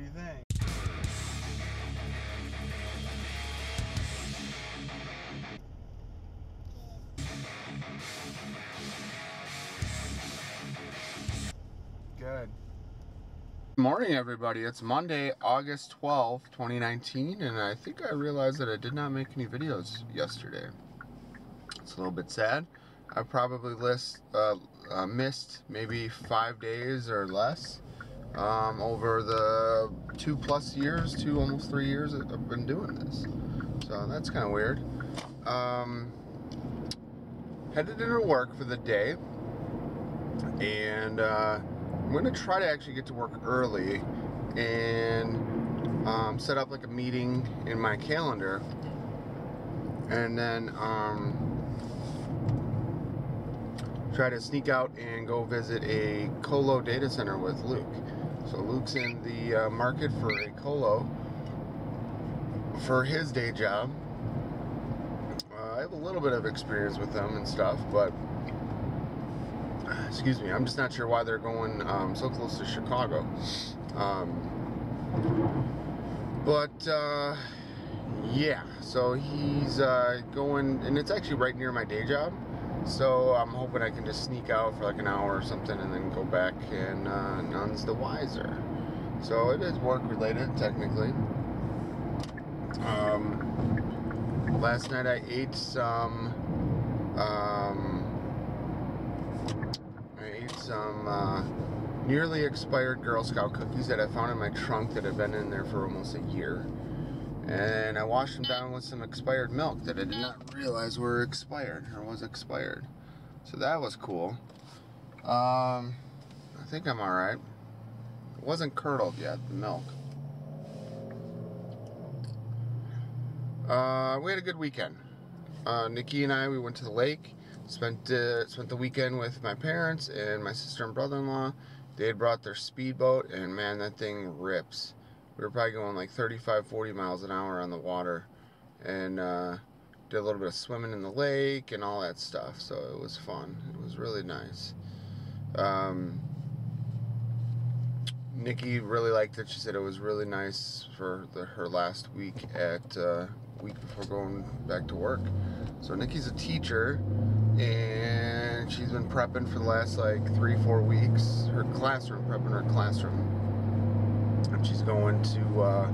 do you think? Good. Good morning, everybody. It's Monday, August 12th, 2019, and I think I realized that I did not make any videos yesterday. It's a little bit sad. I probably missed maybe 5 days or less over the 2+ years, almost 3 years that I've been doing this. So that's kind of weird. Headed into work for the day, and I'm going to try to actually get to work early and set up like a meeting in my calendar, and then try to sneak out and go visit a colo data center with Luke. So Luke's in the market for a colo for his day job. I have a little bit of experience with them and stuff, but excuse me, I'm just not sure why they're going so close to Chicago. Yeah, so he's going, and it's actually right near my day job. So I'm hoping I can just sneak out for like an hour or something and then go back, and none's the wiser. So it is work related, technically. Last night I ate some nearly expired Girl Scout cookies that I found in my trunk that had been in there for almost a year. And I washed them down with some expired milk that I did not realize were expired, or was expired. So that was cool. I think I'm alright. It wasn't curdled yet, the milk. We had a good weekend. Nikki and I, we went to the lake, spent the weekend with my parents and my sister and brother-in-law. They had brought their speedboat, and man, that thing rips. We were probably going like 35-40 miles an hour on the water, and did a little bit of swimming in the lake and all that stuff, so it was fun. It was really nice. Nikki really liked it. She said it was really nice for her last week before going back to work. So Nikki's a teacher, and she's been prepping for the last like 3-4 weeks, prepping her classroom. And she's going to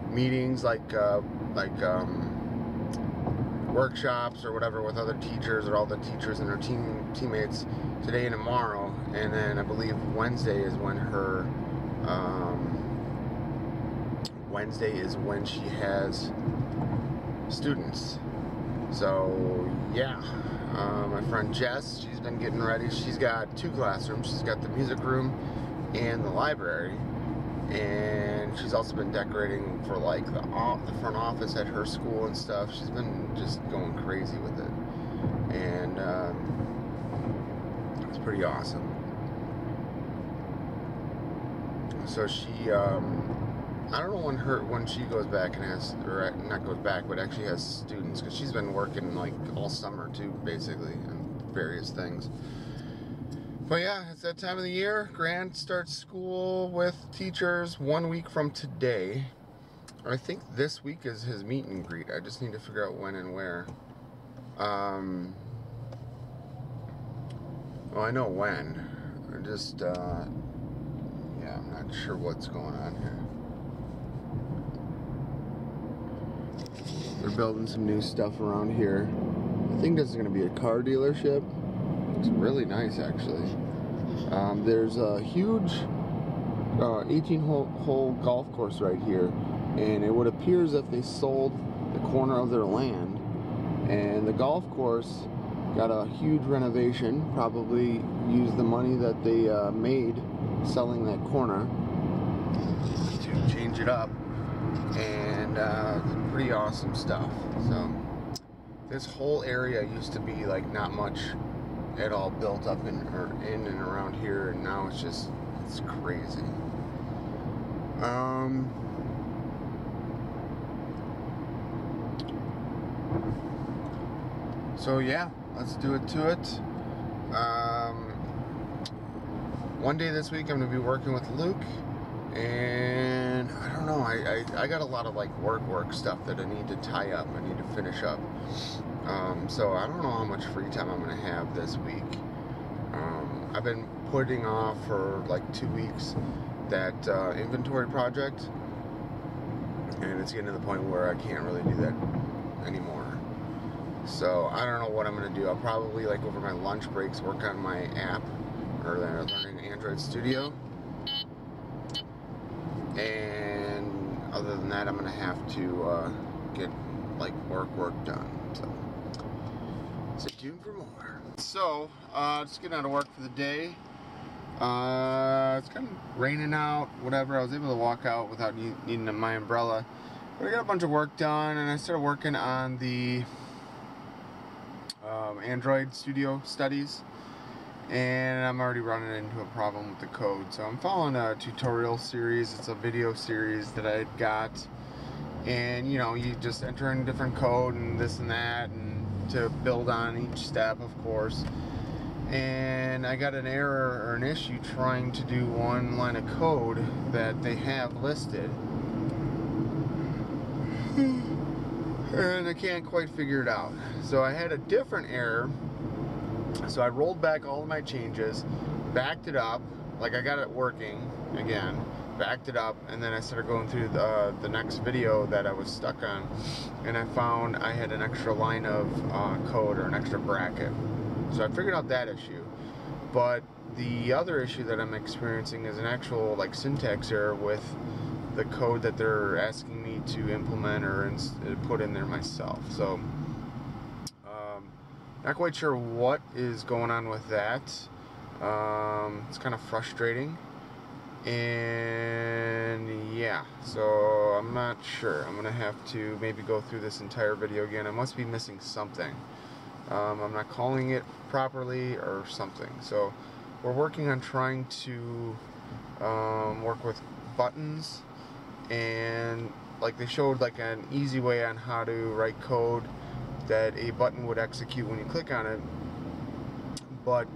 meetings like workshops or whatever with other teachers, or all the teachers and their teammates today and tomorrow. And then I believe Wednesday is when she has students. So yeah, my friend Jess, she's been getting ready. She's got 2 classrooms. She's got the music room and the library, and she's also been decorating for like the front office at her school and stuff. She's been just going crazy with it, and it's pretty awesome. So she I don't know when she goes back and has, or not goes back, but actually has students, because she's been working like all summer too, basically, on various things. But yeah, it's that time of the year. Grant starts school with teachers 1 week from today. I think this week is his meet and greet. I just need to figure out when and where. Well, I know when. I just, yeah, I'm not sure what's going on here. They're building some new stuff around here. I think this is going to be a car dealership. Looks really nice, actually. There's a huge 18-hole golf course right here, and it would appear as if they sold the corner of their land, and the golf course got a huge renovation. Probably used the money that they made selling that corner to change it up, and pretty awesome stuff. So this whole area used to be like not much at all built up in and around here, and now it's crazy. So yeah, let's do it to it. One day this week I'm going to be working with Luke, And I don't know, I got a lot of like work stuff that I need to tie up, I need to finish up. So I don't know how much free time I'm going to have this week. I've been putting off for like 2 weeks that inventory project, and it's getting to the point where I can't really do that anymore. So I don't know what I'm going to do. I'll probably, like, over my lunch breaks, work on my app, or learning Android Studio. And other than that, I'm going to have to get like work done. So stay tuned for more. So just getting out of work for the day. It's kind of raining out, whatever. I was able to walk out without needing my umbrella, but I got a bunch of work done, and I started working on the Android Studio studies, and I'm already running into a problem with the code. So I'm following a tutorial series. It's a video series that I got, and you know, you just enter in different code and this and that, and to build on each step, of course. And I got an error or an issue trying to do one line of code that they have listed, and I can't quite figure it out. So I had a different error, so I rolled back all of my changes, backed it up, like I got it working again, backed it up, and then I started going through the next video that I was stuck on, and I found I had an extra line of code, or an extra bracket. So I figured out that issue. But the other issue that I'm experiencing is an actual like syntax error with the code that they're asking me to implement or put in there myself. So not quite sure what is going on with that. It's kind of frustrating, and yeah, so I'm not sure. I'm gonna have to maybe go through this entire video again. I must be missing something. I'm not calling it properly or something. So we're working on trying to work with buttons, and like they showed like an easy way on how to write code that a button would execute when you click on it, but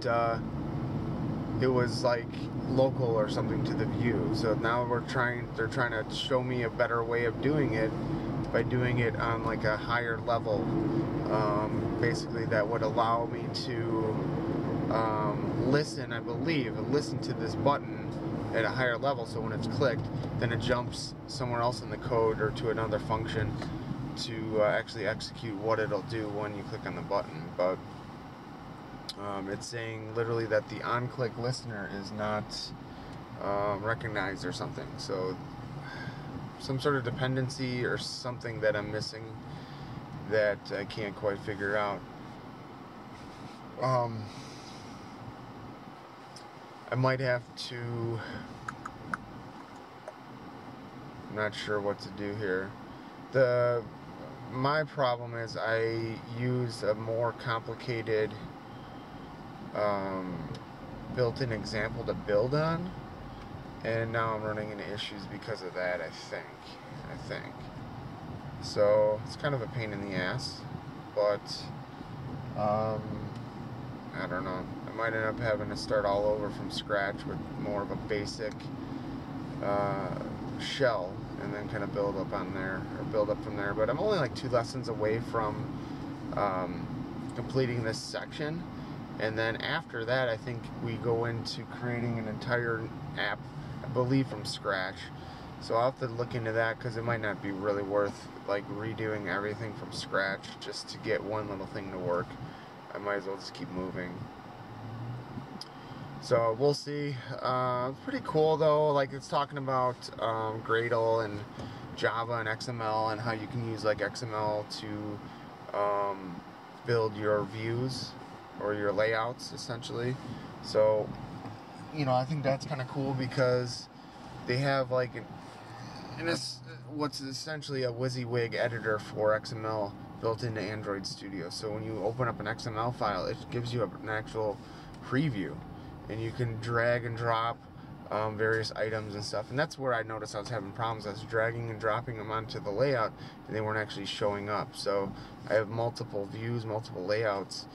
it was like local or something to the view. So now they're trying to show me a better way of doing it by doing it on like a higher level, basically that would allow me to listen to this button at a higher level, so when it's clicked, then it jumps somewhere else in the code or to another function to actually execute what it'll do when you click on the button. But it's saying literally that the on-click listener is not recognized or something. So some sort of dependency or something that I'm missing that I can't quite figure out. I might have to, I'm not sure what to do here. My problem is I used a more complicated built-in example to build on, and now I'm running into issues because of that, I think. So it's kind of a pain in the ass, but I don't know. I might end up having to start all over from scratch with more of a basic shell, and then kind of build up from there. But I'm only like 2 lessons away from completing this section, and then after that I think we go into creating an entire app, I believe, from scratch. So I'll have to look into that, because it might not be really worth like redoing everything from scratch just to get one little thing to work. I might as well just keep moving. So we'll see. It's pretty cool though. Like, it's talking about Gradle and Java and XML, and how you can use like XML to build your views or your layouts, essentially. So, you know, I think that's kind of cool, because they have like what's essentially a WYSIWYG editor for XML built into Android Studio. So when you open up an XML file, it gives you an actual preview, and you can drag and drop various items and stuff. And that's where I noticed I was having problems. I was dragging and dropping them onto the layout, and they weren't actually showing up. So I have multiple views, multiple layouts,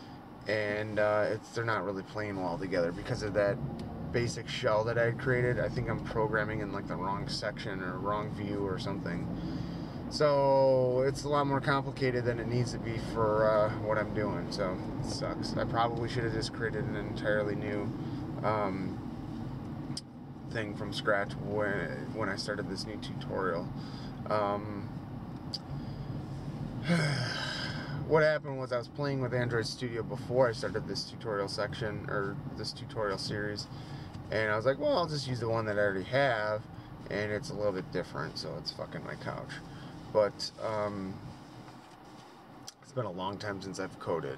and they're not really playing well together because of that basic shell that I had created. I think I'm programming in like the wrong section or wrong view or something. So it's a lot more complicated than it needs to be for what I'm doing. So it sucks. I probably should have just created an entirely new thing from scratch when I started this new tutorial. What happened was I was playing with Android Studio before I started this tutorial section, or this tutorial series, and I was like, well, I'll just use the one that I already have, and it's a little bit different, so it's fucking my couch. But it's been a long time since I've coded.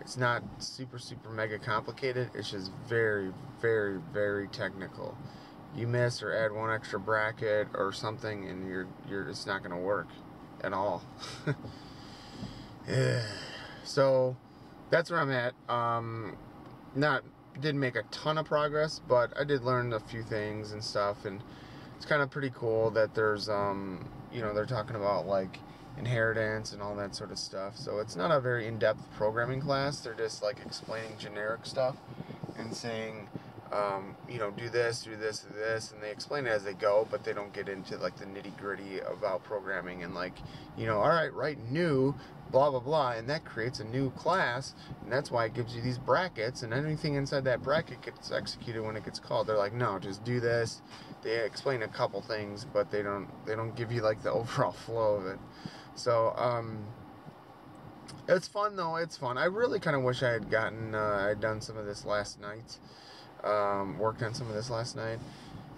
It's not super mega complicated, it's just very technical. You miss or add one extra bracket or something, and it's not going to work at all. Yeah. So that's where I'm at. Didn't make a ton of progress, but I did learn a few things and stuff, and it's kind of pretty cool that there's you know, they're talking about like inheritance and all that sort of stuff. So it's not a very in-depth programming class. They're just like explaining generic stuff and saying, you know, do this, do this, do this, and they explain it as they go, but they don't get into like the nitty-gritty about programming and like, you know, all right, write new, blah blah blah, and that creates a new class, and that's why it gives you these brackets, and anything inside that bracket gets executed when it gets called. They're like, no, just do this. They explain a couple things, but they don't give you like the overall flow of it. So it's fun though. It's fun. I really kind of wish I had I'd done some of this last night. Worked on some of this last night.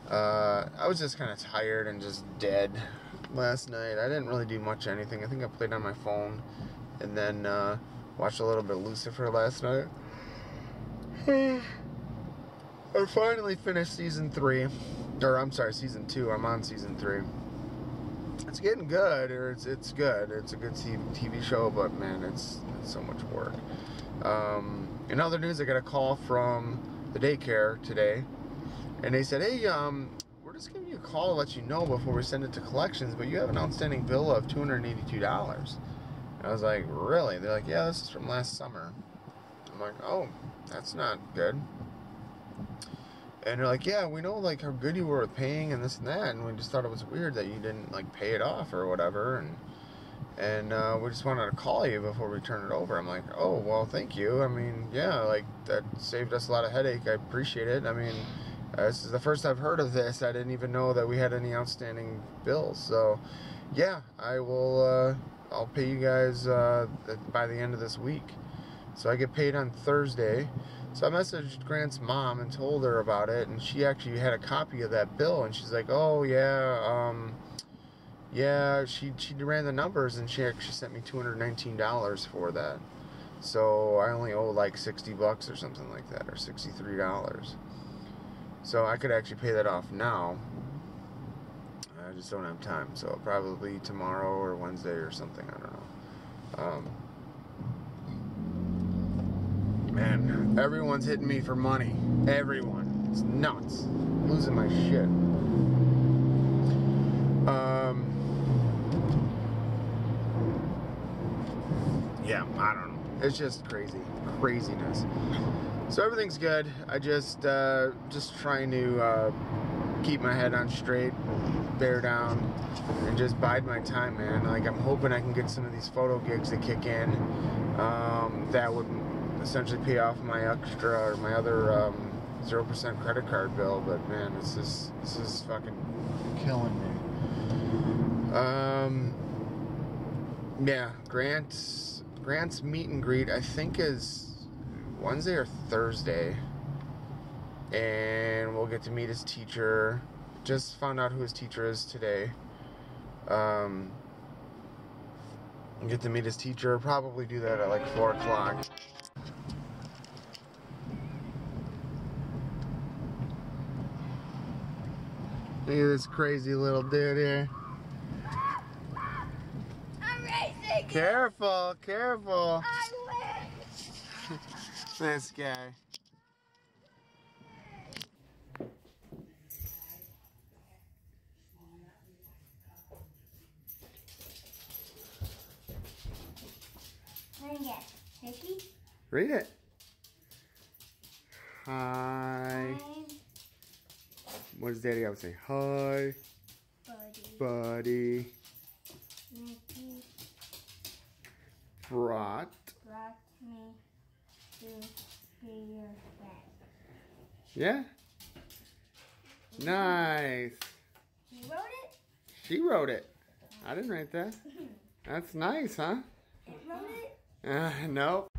I was just kind of tired and just dead last night. I didn't really do much of anything. I think I played on my phone and then watched a little bit of Lucifer last night. I finally finished season 3, or I'm sorry, season 2. I'm on season 3. It's getting good, or it's good. It's a good TV show, but man, it's so much work. In other news, I got a call from the daycare today, and they said, hey, we're just giving you a call to let you know before we send it to collections, but you have an outstanding bill of $282. And I was like, really? They're like, yeah, this is from last summer. I'm like, oh, that's not good. And they're like, yeah, we know like how good you were with paying and this and that, and we just thought it was weird that you didn't like pay it off or whatever, and we just wanted to call you before we turn it over. I'm like, oh, well, thank you. I mean, yeah, like that saved us a lot of headache. I appreciate it. I mean, this is the first I've heard of this. I didn't even know that we had any outstanding bills. So, yeah, I will. I'll pay you guys by the end of this week. So I get paid on Thursday. So I messaged Grant's mom and told her about it, and she actually had a copy of that bill, and she's like, oh, yeah, yeah, she ran the numbers, and she actually sent me $219 for that. So I only owe like $60 or something like that, or $63. So I could actually pay that off now. I just don't have time, so probably tomorrow or Wednesday or something, I don't know. Man, everyone's hitting me for money. Everyone. It's nuts. I'm losing my shit. Yeah, I don't know. It's just crazy. Craziness. So everything's good. I just trying to keep my head on straight, bear down, and just bide my time, man. Like, I'm hoping I can get some of these photo gigs to kick in. That would essentially pay off my extra or my other 0% credit card bill, but man, this is fucking killing me. Yeah, Grant's meet and greet I think is Wednesday or Thursday, and we'll get to meet his teacher. Just found out who his teacher is today. Get to meet his teacher. Probably do that at like 4 o'clock. Look at this crazy little dude here. I'm racing! Careful, careful. I win! This guy. Read it. Ricky? Read it. Hi. I'm What does Daddy always say? Hi, buddy. Mickey Brought me to see your dad. Yeah? Nice. You wrote it? She wrote it. I didn't write that. That's nice, huh? It wrote it? Nope.